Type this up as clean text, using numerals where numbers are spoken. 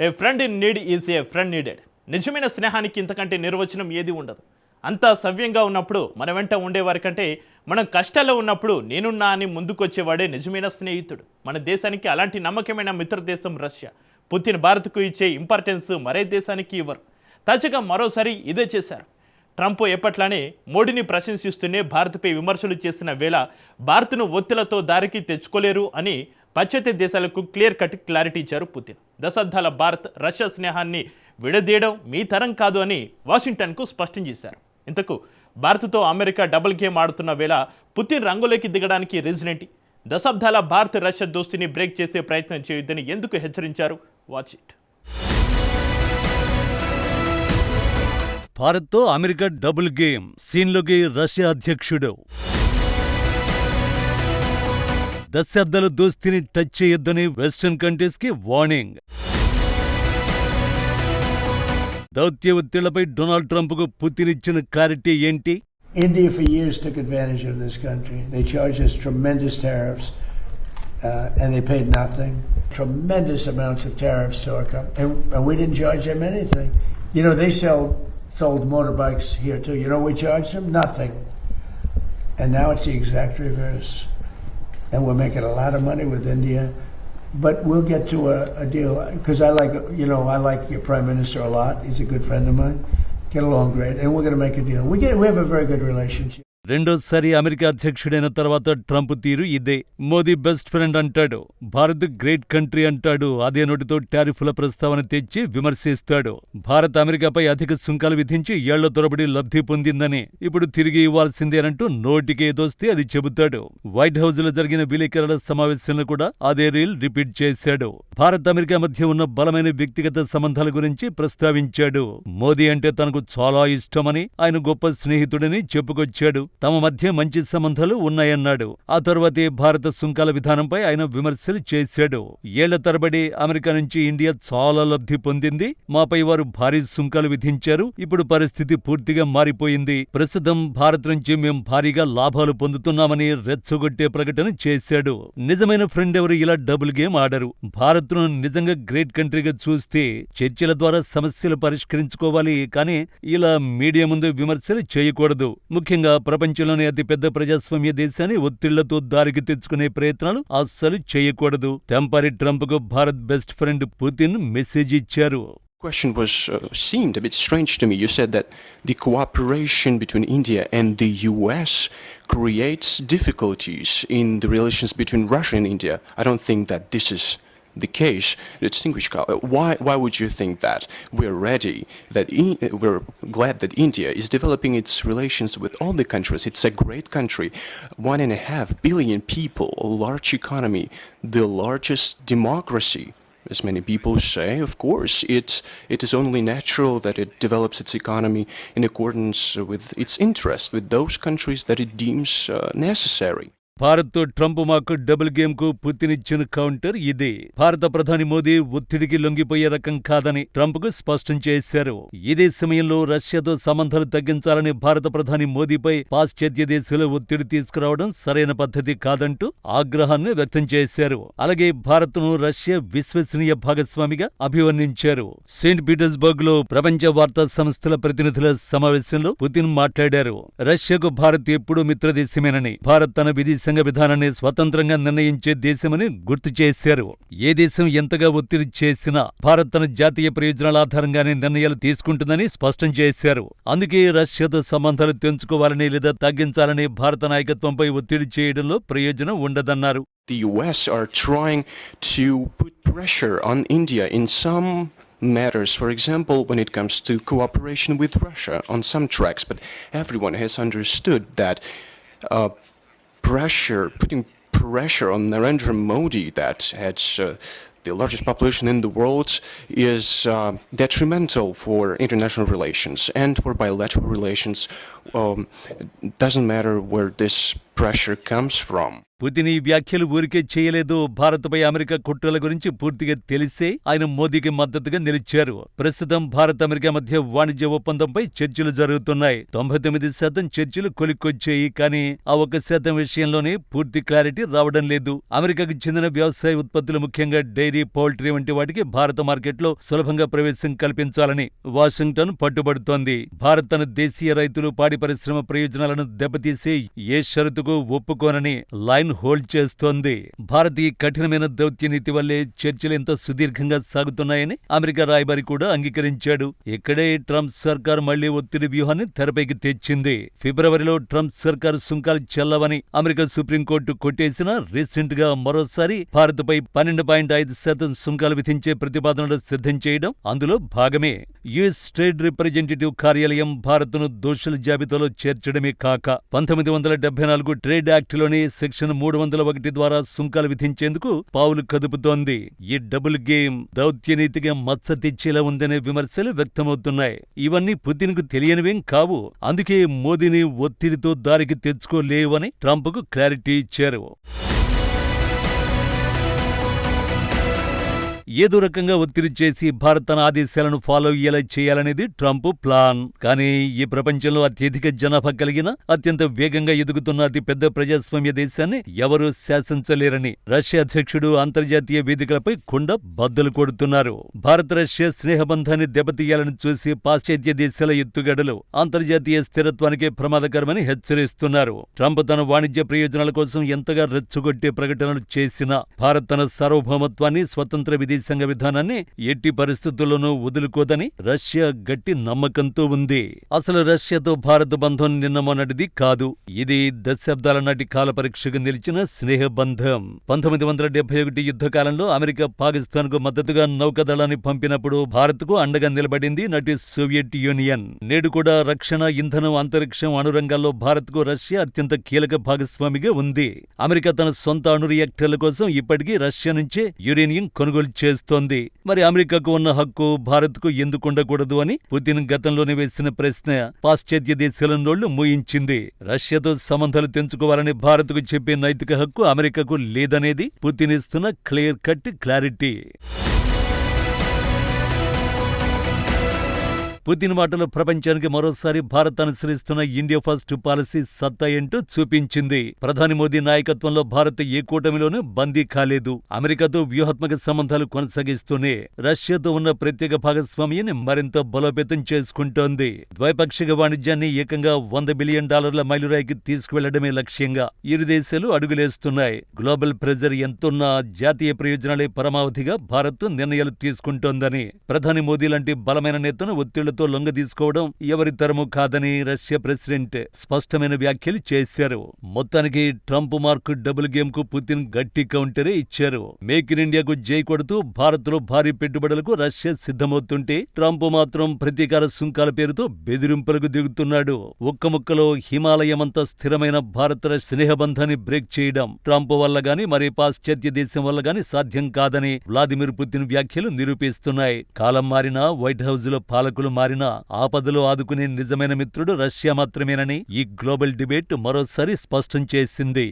A friend in need is a friend needed. నిజమైన స్నేహానికి ఇంతకంటే నిర్వచనం ఏది ఉండదు. అంతా సవ్యంగా ఉన్నప్పుడు మన వెంట ఉండేవారి కంటే మనం కష్టాల్లో ఉన్నప్పుడు నేనున్నా అని ముందుకొచ్చేవాడే నిజమైన స్నేహితుడు. మన దేశానికి అలాంటి నమ్మకమైన మిత్ర దేశం రష్యా. పుతిన్ భారత్కు ఇచ్చే ఇంపార్టెన్స్ మరే దేశానికి ఇవ్వరు. తాజాగా మరోసారి ఇదే చేశారు. ట్రంప్ ఎప్పట్లానే మోడీని ప్రశంసిస్తూనే భారత్పై విమర్శలు చేసిన వేళ భారత్ను ఒత్తిళ్లతో దారికి తెచ్చుకోలేరు అని పాశ్చాత్య దేశాలకు క్లారిటీ ఇచ్చారు పుతిన్. దశాబ్దాల భారత్ రష్యా స్నేహాన్ని విడదీయడం మీ తరం కాదు అని వాషింగ్టన్కు స్పష్టం చేశారు. ఇంతకు భారత్తో అమెరికా డబుల్ గేమ్ ఆడుతున్న వేళ పుతిన్ రంగులోకి దిగడానికి రీజన్ ఏంటి? దశాబ్దాల భారత్ రష్యా దోస్తిని బ్రేక్ చేసే ప్రయత్నం చేయొద్దని ఎందుకు హెచ్చరించారు? Watch it. భారత్తో అమెరికా డబుల్ గేమ్ సీన్లోకి రష్యా అధ్యక్షుడు. దశాబ్దాల దోస్తిని టచ్ చేయొద్దని వెస్టర్న్ కంట్రీస్ కి వార్నింగ్. దౌత్య ఒత్తిళ్లపై డొనాల్డ్ ట్రంప్ కు పుతిన్ ఇచ్చిన క్లారిటీ ఏంటి? India for years took advantage of this country. They charged us tremendous tariffs and they paid nothing. Tremendous amounts of tariffs to our company. And we didn't charge them anything. You know, they sold motorbikes here too. You know we charged them? Nothing. And now it's the exact reverse. And we're making a lot of money with India. But we'll get to a deal. Because I like your Prime Minister a lot. He's a good friend of mine. Get along great. And we're going to make a deal. We have a very good relationship. రెండోసారి America అధ్యక్షుడైన తర్వాత Trump తీరు ఇదే. Modi best friend అంటాడు, Bharat great country అంటాడు. అదే నోటితో టారిఫ్ల ప్రస్తావన తెచ్చి విమర్శిస్తాడు. భారత్ అమెరికాపై అధిక సుంకాలు విధించి ఏళ్ల తరబడి లబ్ధి పొందిందని, ఇప్పుడు తిరిగి ఇవ్వాల్సిందేనంటూ నోటికి ఏదొస్తే అది చెబుతాడు. వైట్ హౌస్ లో జరిగిన విలేకరుల సమావేశంలో కూడా అదే రీల్ రిపీట్ చేశాడు. భారత్ అమెరికా మధ్య ఉన్న బలమైన వ్యక్తిగత సంబంధాల గురించి ప్రస్తావించాడు. మోదీ అంటే తనకు చాలా ఇష్టమని, ఆయన గొప్ప స్నేహితుడని చెప్పుకొచ్చాడు. తమ మధ్య మంచి సంబంధాలు ఉన్నాయన్నాడు. ఆ తర్వాతే భారత సుంకాల విధానంపై ఆయన విమర్శలు చేశాడు. ఏళ్ల తరబడి అమెరికా నుంచి ఇండియా చాలా లబ్ధి పొందింది, మాపై వారు భారీ సుంకాలు విధించారు. ఇప్పుడు పరిస్థితి పూర్తిగా మారిపోయింది. ప్రస్తుతం భారత్ నుంచి మేం భారీగా లాభాలు పొందుతున్నామని రెచ్చగొట్టే ప్రకటన చేశాడు. నిజమైన ఫ్రెండ్ ఎవరు ఇలా డబుల్ గేమ్ ఆడరు. భారత్ను నిజంగా గ్రేట్ కంట్రీగా చూస్తే చర్చల ద్వారా సమస్యలు పరిష్కరించుకోవాలి, కానీ ఇలా మీడియా ముందు విమర్శలు చేయకూడదు. ముఖ్యంగా ప్రపంచంలోని అతిపెద్ద ప్రజాస్వామ్య దేశాన్ని ఒత్తిళ్లతో దారికి తెచ్చుకునే ప్రయత్నాలు అస్సలు చేయకూడదు. తెంపరి ట్రంప్ కు Bharat best friend Putin message ఇచ్చారు. Question seemed a bit strange to me. You said that the cooperation between India and the US creates difficulties in the relations between Russia and India. I don't think that this is the case. Distinguished Carl, why would you think that? We're glad that India is developing its relations with all the countries. It's a great country, 1.5 billion people, a large economy, the largest democracy. As many people say, of course, it is only natural that it develops its economy in accordance with its interests, with those countries that it deems necessary. భారత్తో Trump మాకు double game కు Putin ఇచ్చిన counter ఇదే. భారత ప్రధాని మోదీ ఒత్తిడికి లొంగిపోయే రకం కాదని ట్రంప్ కు స్పష్టం చేశారు. ఇదే సమయంలో రష్యాతో సంబంధాలు తగ్గించాలని భారత ప్రధాని మోదీపై పాశ్చాత్య దేశాలు ఒత్తిడి తీసుకురావడం సరైన పద్ధతి కాదంటూ ఆగ్రహాన్ని వ్యక్తం చేశారు. అలాగే భారత్ను రష్యా విశ్వసనీయ భాగస్వామిగా అభివర్ణించారు. సెయింట్ పీటర్స్బర్గ్ లో ప్రపంచ వార్తా సంస్థల ప్రతినిధుల సమావేశంలో పుతిన్ మాట్లాడారు. రష్యాకు భారత్ ఎప్పుడూ మిత్రదేశమేనని, భారత్ తన విదేశీ విధానాన్ని స్వతంత్రంగా నిర్ణయించే దేశమని గుర్తు చేశారు. ఏ దేశం ఎంతగా ఒత్తిడి చేసినా భారత్ తన జాతీయ ప్రయోజనాల ఆధారంగానే నిర్ణయాలు తీసుకుంటుందని స్పష్టం చేశారు. అందుకే రష్యాతో సంబంధాలు తెంచుకోవాలని లేదా తగ్గించాలని భారత నాయకత్వంపై ఒత్తిడి చేయడంలో ప్రయోజనం ఉండదన్నారు. The US are trying to put pressure on India in some matters, for example, when it comes to cooperation with Russia on some tracks, but everyone has understood that putting pressure on Narendra Modi, that has the largest population in the world, is detrimental for international relations and for bilateral relations It doesn't matter where this pressure comes from. Putin ఈ వ్యాఖ్యలు ఊరికే చేయలేదు. భారత్పై America కుట్రల గురించి పూర్తిగా తెలిసే ఆయన మోదీకి మద్దతుగా నిలిచారు. ప్రస్తుతం భారత్ అమెరికా మధ్య వాణిజ్య ఒప్పందంపై చర్చలు జరుగుతున్నాయి. 99% చర్చలు కొలిక్కొచ్చాయి. కానీ ఆ 1% విషయంలోనే పూర్తి క్లారిటీ రావడం లేదు. అమెరికాకు చెందిన వ్యవసాయ ఉత్పత్తులు, ముఖ్యంగా డైరీ, పౌల్ట్రీ వంటి వాటికి భారత మార్కెట్లో సులభంగా ప్రవేశం కల్పించాలని వాషింగ్టన్ పట్టుబడుతోంది. భారత్ తన దేశీయ రైతులు, పాడి పరిశ్రమ ప్రయోజనాలను దెబ్బతీసే ఏ షరతుకు ఒప్పుకోనని లైన్ హోల్డ్ చేస్తోంది. భారత్ ఈ కఠినమైన దౌత్య నీతి వల్లే చర్చలు ఎంత సుదీర్ఘంగా సాగుతున్నాయని అమెరికా రాయబారి కూడా అంగీకరించాడు. ఇక్కడే ట్రంప్ సర్కార్ మళ్లీ ఒత్తిడి వ్యూహాన్ని తెరపైకి తెచ్చింది. ఫిబ్రవరిలో ట్రంప్ సర్కారు సుంకాలు చెల్లవని అమెరికా సుప్రీంకోర్టు కొట్టేసినా రీసెంట్ గా మరోసారి భారత్పై 12.5% సుంకాలు విధించే ప్రతిపాదనలు సిద్ధం చేయడం అందులో భాగమే. యుఎస్ ట్రేడ్ రిప్రజెంటేటివ్ కార్యాలయం భారత్ను దోషుల జాబితాలో చేర్చడమే కాక 1974 ట్రేడ్ యాక్ట్లోని సెక్షన్ 301 ద్వారా సుంకాలు విధించేందుకు పావులు కదుపుతోంది. ఈ డబుల్ గేమ్ దౌత్యనీతిగా మచ్చ తెచ్చేలా ఉందనే విమర్శలు వ్యక్తమవుతున్నాయి. ఇవన్నీ పుతిన్కు తెలియనివేం కావు. అందుకే మోదీని ఒత్తిడితో దారికి తెచ్చుకోలేవని ట్రంప్కు క్లారిటీ ఇచ్చారు. ఏదో రకంగా ఒత్తిడి చేసి భారత్ తన ఆదేశాలను ఫాలో అయ్యేలా చేయాలనేది ట్రంప్ ప్లాన్. కానీ ఈ ప్రపంచంలో అత్యధిక జనాభా కలిగిన, అత్యంత వేగంగా ఎదుగుతున్న అతిపెద్ద ప్రజాస్వామ్య దేశాన్ని ఎవరూ శాసించలేరని రష్యా అధ్యక్షుడు అంతర్జాతీయ వేదికలపై కుండ బద్దలు కొడుతున్నారు. భారత్ రష్యా స్నేహబంధాన్ని దెబ్బతీయాలని చూసి పాశ్చాత్య దేశాల ఎత్తుగడలు అంతర్జాతీయ స్థిరత్వానికే ప్రమాదకరమని హెచ్చరిస్తున్నారు. ట్రంప్ తన వాణిజ్య ప్రయోజనాల కోసం ఎంతగా రెచ్చగొట్టే ప్రకటనలు చేసినా భారత్ తన సార్వభౌమత్వాన్ని, స్వతంత్ర విదేశాంగ విధానాన్ని ఎట్టి పరిస్థితుల్లోనూ వదులుకోదని రష్యా గట్టి నమ్మకంతో ఉంది. అసలు రష్యాతో భారత్ బంధం నిన్న మొన్నటిది కాదు. ఇది దశాబ్దాల నాటి కాల పరీక్షకు నిలిచిన స్నేహబంధం. 1971 యుద్ధకాలంలో అమెరికా పాకిస్తాన్కు మద్దతుగా నౌకాదళాన్ని పంపినప్పుడు భారత్కు అండగా నిలబడింది నాటి సోవియట్ యూనియన్. నేడు కూడా రక్షణ, ఇంధనం, అంతరిక్షం, అణురంగాల్లో భారత్కు రష్యా అత్యంత కీలక భాగస్వామిగా ఉంది. అమెరికా తన సొంత అణు రియాక్టర్ల కోసం ఇప్పటికీ రష్యా నుంచే యురేనియం కొనుగోలు చేస్తోంది. మరి అమెరికాకు ఉన్న హక్కు భారత్కు ఎందుకుండకూడదు అని పుతిన్ గతంలోనే వేసిన ప్రశ్న పాశ్చాత్య దేశాల నోళ్లు మూయించింది. రష్యాతో సంబంధాలు తెంచుకోవాలని భారత్కు చెప్పే నైతిక హక్కు అమెరికాకు లేదనేది పుతిన్ ఇస్తున్న క్లియర్ కట్ క్లారిటీ. పుతిన్ మాటలు ప్రపంచానికి మరోసారి భారత్ అనుసరిస్తున్న ఇండియా ఫస్ట్ పాలసీ సత్తా ఏంటో చూపించింది. ప్రధాని మోదీ నాయకత్వంలో భారత్ ఏ కూటమిలోనూ బందీ కాలేదు. అమెరికాతో వ్యూహాత్మక సంబంధాలు కొనసాగిస్తూనే రష్యాతో ఉన్న ప్రత్యేక భాగస్వామ్యాన్ని మరింత బలోపేతం చేసుకుంటోంది. ద్వైపాక్షిక వాణిజ్యాన్ని ఏకంగా $100 బిలియన్ మైలురాయికి తీసుకువెళ్లడమే లక్ష్యంగా ఇరు దేశాలు అడుగులేస్తున్నాయి. గ్లోబల్ ప్రెజర్ ఎంతున్నా జాతీయ ప్రయోజనాలే పరమావధిగా భారత్ నిర్ణయాలు తీసుకుంటోందని, ప్రధాని మోదీ లాంటి బలమైన నేతను ఒత్తిళ్లు లొంగ తీసుకోవడం ఎవరి తరము కాదని రష్యా ప్రెసిడెంట్ స్పష్టమైన వ్యాఖ్యలు చేశారు. మొత్తానికి ట్రంప్ మార్క్ డబుల్ గేమ్ కు పుతిన్ గట్టి కౌంటరే ఇచ్చారు. మేక్ ఇన్ ఇండియాకు జై కొడుతూ భారత్ లో భారీ పెట్టుబడులకు రష్యా సిద్ధమవుతుంటే ట్రంప్ మాత్రం ప్రతీకార సుంకాల పేరుతో బెదిరింపులకు దిగుతున్నాడు. ఒక్క ముక్కలో హిమాలయమంత స్థిరమైన భారత స్నేహబంధాన్ని బ్రేక్ చేయడం ట్రంప్ వల్ల గాని, మరి పాశ్చాత్య దేశం వల్ల గాని సాధ్యం కాదని వ్లాదిమిర్ పుతిన్ వ్యాఖ్యలు నిరూపిస్తున్నాయి. కాలం మారినా, వైట్ హౌస్ లో పాలకులు మారినా ఆపదలో ఆదుకునే నిజమైన మిత్రుడు రష్యా మాత్రమేనని ఈ గ్లోబల్ డిబేట్ మరోసారి స్పష్టం చేసింది.